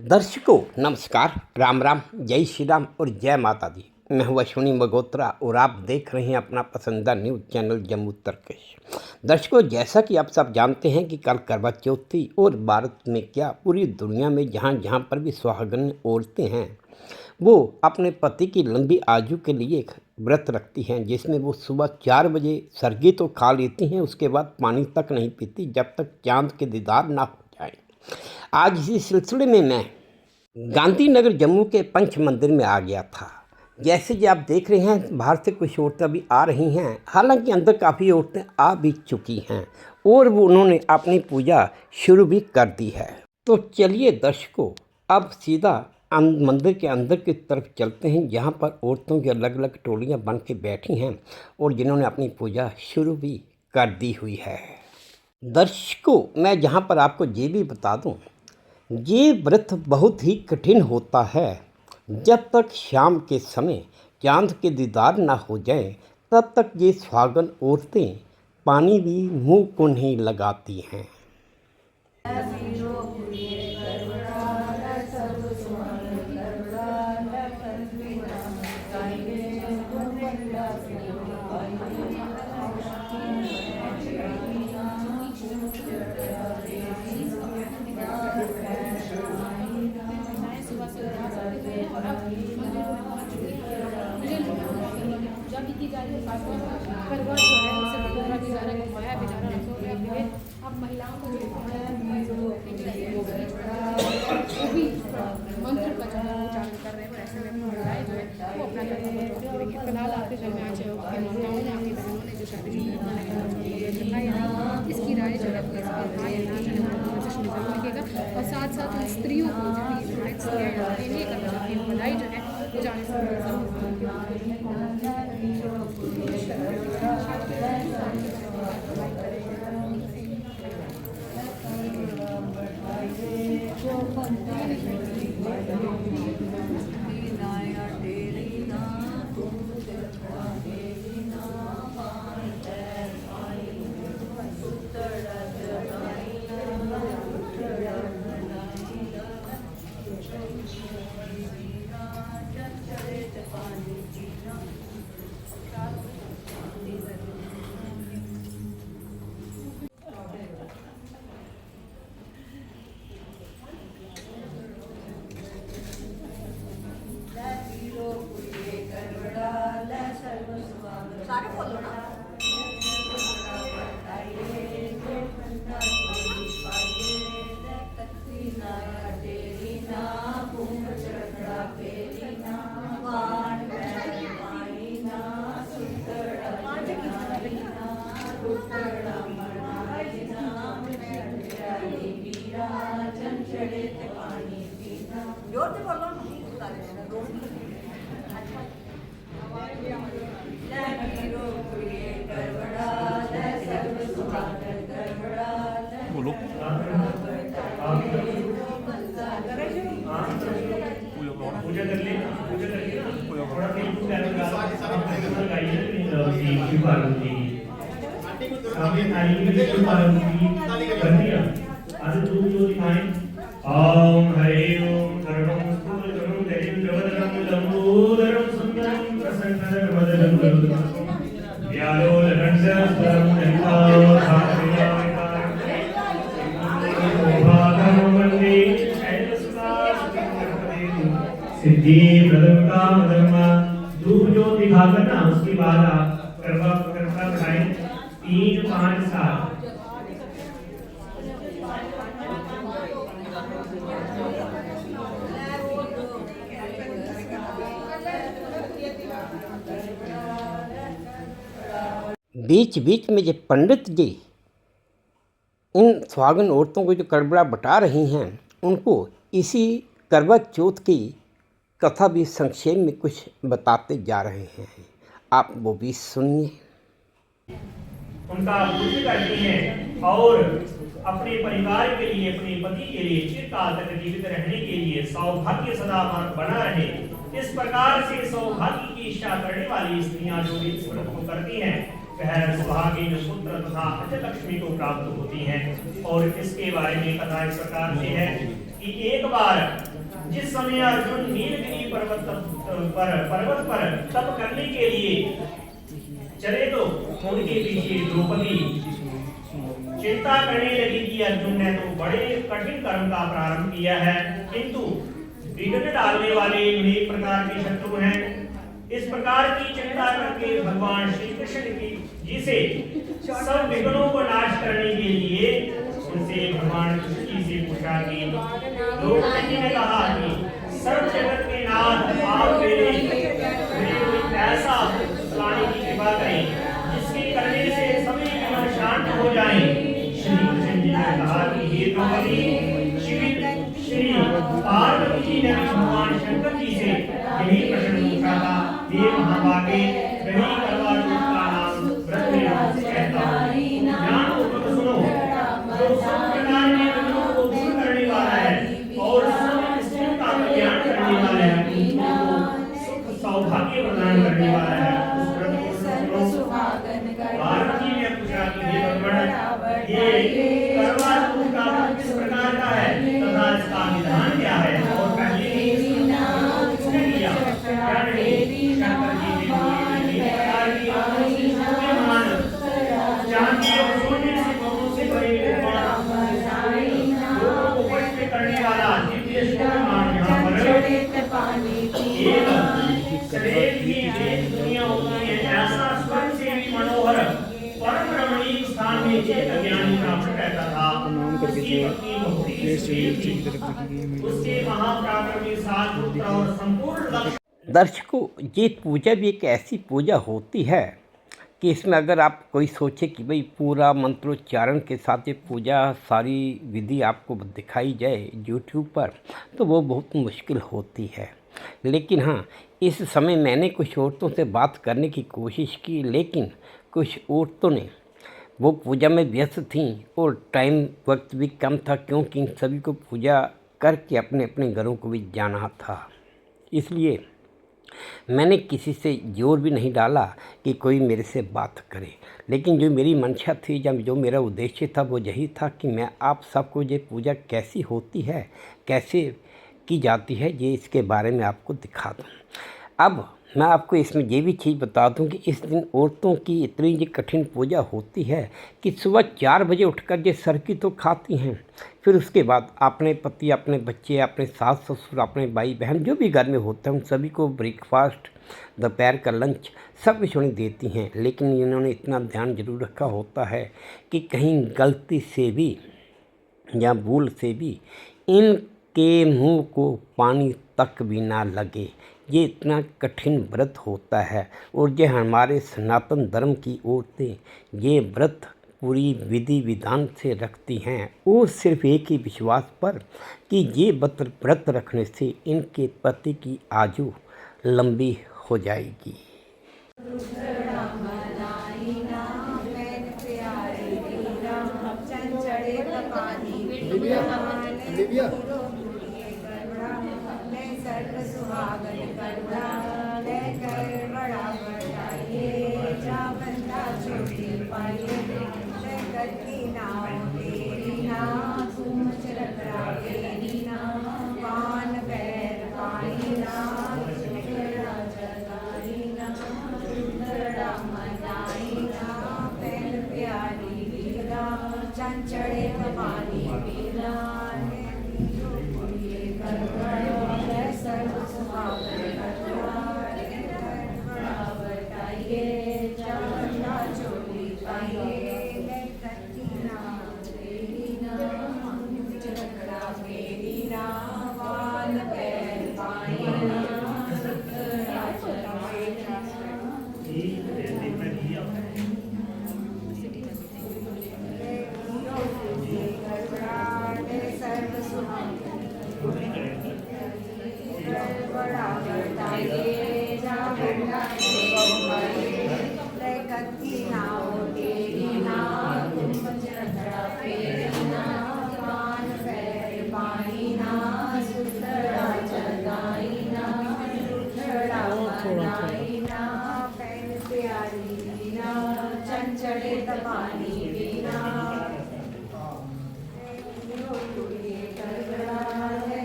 दर्शकों नमस्कार, राम राम, जय श्री राम और जय माता दी। मैं हूँ अश्विनी मगोत्रा और आप देख रहे हैं अपना पसंदीदा न्यूज़ चैनल जम्मू तर्कश। दर्शकों, जैसा कि आप सब जानते हैं कि कल करवा चौथ थी और भारत में क्या पूरी दुनिया में जहाँ जहाँ पर भी सुहागन औरतें हैं वो अपने पति की लंबी आयु के लिए एक व्रत रखती हैं, जिसमें वो सुबह 4 बजे सरगी तो खा लेती हैं, उसके बाद पानी तक नहीं पीती जब तक चाँद के दीदार ना हो जाए। आज इसी सिलसिले में मैं गांधीनगर जम्मू के पंच मंदिर में आ गया था। जैसे कि आप देख रहे हैं, बाहर से कुछ औरतें अभी आ रही हैं, हालांकि अंदर काफ़ी औरतें आ भी चुकी हैं और वो उन्होंने अपनी पूजा शुरू भी कर दी है। तो चलिए दर्शकों, अब सीधा मंदिर के अंदर की तरफ चलते हैं, जहाँ पर औरतों की अलग अलग टोलियाँ बन के बैठी हैं और जिन्होंने अपनी पूजा शुरू भी कर दी हुई है। दर्शकों, मैं जहाँ पर आपको ये भी बता दूँ, ये व्रत बहुत ही कठिन होता है। जब तक शाम के समय चांद के दीदार ना हो जाए तब तक ये सुहागन औरतें पानी भी मुंह को नहीं लगाती हैं। अब महिलाओं को मंत्र का जो है उच्चारण कर रहे हैं, ऐसे में महिलाएं जो है वो अपना फिलहाल आपके जो है आज आपकी माताओं ने, आपकी बहनों ने जो शादी इसकी राय जो है हाँ या ना जो है जश्न जरूर लिखेगा और साथ साथ उन स्त्रियों को जो बधाई जो है वो जाने से सारे बोलो ना। जोर से बोलो बोलो पूजा कर ले थोड़ा शिव पार्वती सामने थाली में शिव पार्वती कर दिया। आज तुम जो दिखाएं ओम हरे ओम सर्वं स्थूलम दैवं जगदं लंबोदरं सुंदरं प्रसन्नं वदनं व्यालोलगण्डस्वरं निभाव सिद्धि प्रथम काम धर्मा धूप जो दिखाकर ना उसके बाद आप करवा बढ़ाएं 3 5 7। बीच बीच में जो पंडित जी इन सुहागन औरतों को जो कड़बड़ा बता रही हैं, उनको इसी करवा चौथ की कथा भी संक्षेप में कुछ बताते जा रहे हैं। आप वो भी सुनिए। उनका पूजा करती हैं और अपने परिवार के लिए, अपने पति के लिए चिरकाल तक जीवित रहने के लिए सौभाग्य सदा बना रहे, इस प्रकार से सौभाग्य की इच्छा करने वाली स्त्रियां जो इस व्रत को करती हैं वह सुहागिन पुत्र तथा अष्टलक्ष्मी को प्राप्त होती हैं। और इसके बारे में कथा इस प्रकार से है कि एक बार जिस समय अर्जुन नीलगिरी पर्वत पर तप करने के लिए चले तो उनके पीछे द्रौपदी चिंता करने लगी कि अर्जुन ने तो बड़े कठिन कर्म का प्रारंभ किया है, किंतु विघ्न डालने वाले अनेक प्रकार के शत्रु हैं। इस प्रकार की चिंता करके भगवान श्री कृष्ण जी से सब विघ्नों को नाश करने के लिए उनसे भगवान कृष्ण जी से पूछा कि द्रौपदी जी ने कहा कि सर्व जगत के नाथ आप मेरे कोई ऐसा लाने की कृपा करें जिसके करने से सभी विघ्न शांत हो जाएं। श्री कृष्ण जी ने कहा कि हे द्रौपदी, श्री पार्वती जी ने भगवान शंकर जी से यही प्रश्न पूछा था। हे महाभागे, वही करवा चौथ का नाम व्रत में कहता हूँ। ध्यान पूर्वक सुनो, जो सब प्रकार के विघ्नों को दूर करने वाला है और सब स्त्रियों का कल्याण करने वाला है, सुख सौभाग्य प्रदान करने वाला है, उस व्रत को सुनो। पार्वती ने पूछा कि हे भगवान, ये करवा चौथ का व्रत किस प्रकार का है तथा इसका विधान क्या है और पहले किसने किया? क्या नहीं? शंकर जी ने चांदी और सोने से बहुतों से बड़े लोगों को वश में करने वाला दिव्य शक्तिमान यहाँ पर सदैव ही देश दुनिया होती है। ऐसा स्वर्ग से भी मनोहर परम रमणीय स्थान में एक अज्ञानी ब्राह्मण रहता था। उसकी पत्नी बहुत थी, उसके महापराक्रमी सात पुत्र और संपूर्ण दर्शकों, ये पूजा भी एक ऐसी पूजा होती है कि इसमें अगर आप कोई सोचे कि भाई पूरा मंत्रोच्चारण के साथ ये पूजा सारी विधि आपको दिखाई जाए यूट्यूब पर, तो वो बहुत मुश्किल होती है। लेकिन हाँ, इस समय मैंने कुछ औरतों से बात करने की कोशिश की, लेकिन कुछ औरतों ने वो पूजा में व्यस्त थीं और टाइम वक्त भी कम था, क्योंकि सभी को पूजा करके अपने अपने घरों को भी जाना था। इसलिए मैंने किसी से जोर भी नहीं डाला कि कोई मेरे से बात करे, लेकिन जो मेरी मंशा थी, जब जो मेरा उद्देश्य था, वो यही था कि मैं आप सबको ये पूजा कैसी होती है, कैसे की जाती है, ये इसके बारे में आपको दिखा दूँ। अब मैं आपको इसमें ये भी चीज़ बता दूं कि इस दिन औरतों की इतनी ये कठिन पूजा होती है कि सुबह 4 बजे उठकर ये सरकी तो खाती हैं, फिर उसके बाद अपने पति, अपने बच्चे, अपने सास ससुर, अपने भाई बहन जो भी घर में होते हैं उन सभी को ब्रेकफास्ट, दोपहर का लंच सब कुछ उन्हें देती हैं। लेकिन इन्होंने इतना ध्यान जरूर रखा होता है कि कहीं गलती से भी या भूल से भी इनके मुंह को पानी तक भी ना लगे। ये इतना कठिन व्रत होता है और ये हमारे सनातन धर्म की औरतें ये व्रत पूरी विधि विधान से रखती हैं, वो सिर्फ एक ही विश्वास पर कि ये व्रत रखने से इनके पति की आयु लंबी हो जाएगी। चढ़े पानी पीना सर्व सुहागन बताइए चांदा चोली पाइए चकड़ा फेरी ना वाल पैर पाइना चढ़े पानी पीना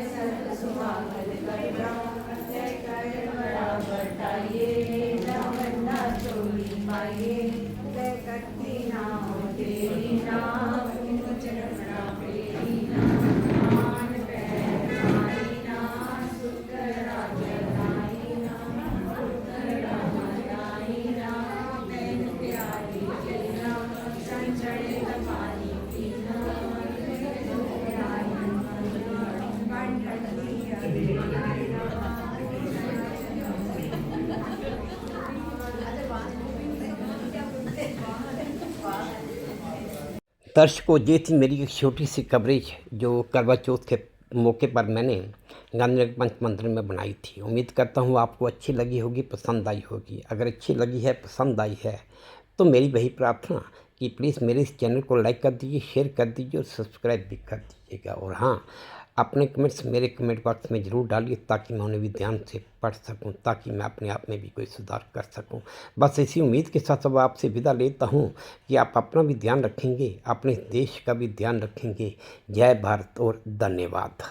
सर्व सुहागन पाइए जय करती नाम तेरी नाम चरणा तेरी नाम मान पैर पाई नाम सुख राज्य दाई नाम पुत्र रामदाई नाम मैन प्यारी तेरा संचरित पानी पीना दर्शकों, ये थी मेरी एक छोटी सी कवरेज जो करवा चौथ के मौके पर मैंने गांधीनगर पंच मंदिर में बनाई थी। उम्मीद करता हूँ आपको अच्छी लगी होगी, पसंद आई होगी। अगर अच्छी लगी है, पसंद आई है, तो मेरी वही प्रार्थना कि प्लीज़ मेरे इस चैनल को लाइक कर दीजिए, शेयर कर दीजिए और सब्सक्राइब भी कर दीजिएगा। और हाँ, अपने कमेंट्स मेरे कमेंट बॉक्स में ज़रूर डालिए ताकि मैं उन्हें भी ध्यान से पढ़ सकूं, ताकि मैं अपने आप में भी कोई सुधार कर सकूं। बस इसी उम्मीद के साथ अब आपसे विदा लेता हूं कि आप अपना भी ध्यान रखेंगे, अपने देश का भी ध्यान रखेंगे। जय भारत और धन्यवाद।